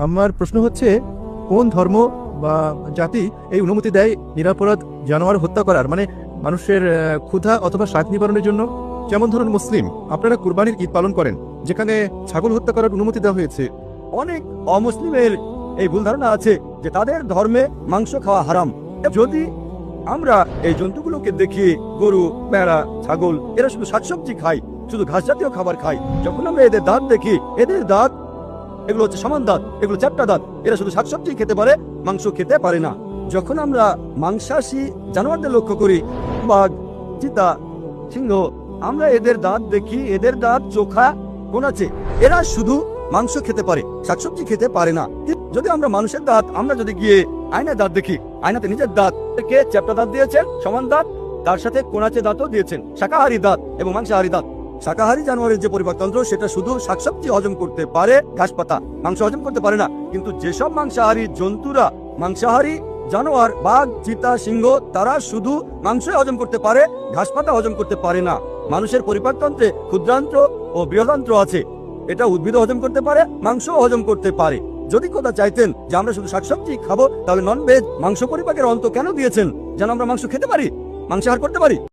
আমার প্রশ্ন হচ্ছে, কোন ধর্ম বা জাতি এই অনুমতি দেয় নিরপরাধ জানোয়ার হত্যা করার, মানে মানুষের ক্ষুধা অথবা স্বাদ নিবারণের জন্য? যেমন ধরুন, মুসলিম আপনারা কুরবানির ঈদ পালন করেন, যেখানে ছাগল হত্যা করার অনুমতি দেওয়া হয়েছে। অনেক অমুসলিমের এই ভুল ধারণা আছে যে তাদের ধর্মে মাংস খাওয়া হারাম। যদি আমরা এই জন্তুগুলোকে দেখি, গরু, ভেড়া, ছাগল, এরা শুধু শাকসবজি খায়, শুধু ঘাস জাতীয় খাবার খায়। যখন আমরা এদের দাঁত দেখি, এদের দাঁত এগুলো হচ্ছে সমান দাঁত, এগুলো চ্যাপ্টা দাঁত, এরা শুধু শাকসবজি খেতে পারে, মাংস খেতে পারে না। যখন আমরা মাংসাশী জানোয়ারদের লক্ষ্য করি, বাঘ, চিতা, সিংহ, আমরা এদের দাঁত দেখি, এদের দাঁত চোখা, কোনাচে, এরা শুধু মাংস খেতে পারে, শাকসবজি খেতে পারে না। যদি আমরা মানুষের দাঁত, আমরা যদি গিয়ে আয়নায় দাঁত দেখি, আয়নাতে নিজের দাঁত কে চ্যাপ্টা দাঁত দিয়েছেন, সমান দাঁত, তার সাথে কোনাচে দাঁতও দিয়েছেন, শাকাহারী দাঁত এবং মাংসাহারী দাঁত। শাকাহারী জানোয়ারের যে পরিপাকতন্ত্র, সেটা শুধু শাকসবজি হজম করতে পারে, ঘাস পাতা, মাংস হজম করতে পারে না। কিন্তু যেসব মাংসাহারী জন্তুরা মাংসাহারী জানোয়ার, বাঘ, চিতা, সিংহ, তারা শুধু মাংস হজম করতে পারে, ঘাস পাতা হজম করতে পারে না। মানুষের পরিপাকতন্ত্রে ক্ষুদ্রান্ত্র ও বৃহদান্ত্র আছে, এটা উদ্ভিদ হজম করতে পারে, মাংস হজম করতে পারে। যদি কথা চাইতেন যে আমরা শুধু শাকসবজি খাবো, তাহলে নন ভেজ মাংস পরিপাকের অন্ত কেন দিয়েছেন? যেন আমরা মাংস খেতে পারি, মাংসাহার করতে পারি।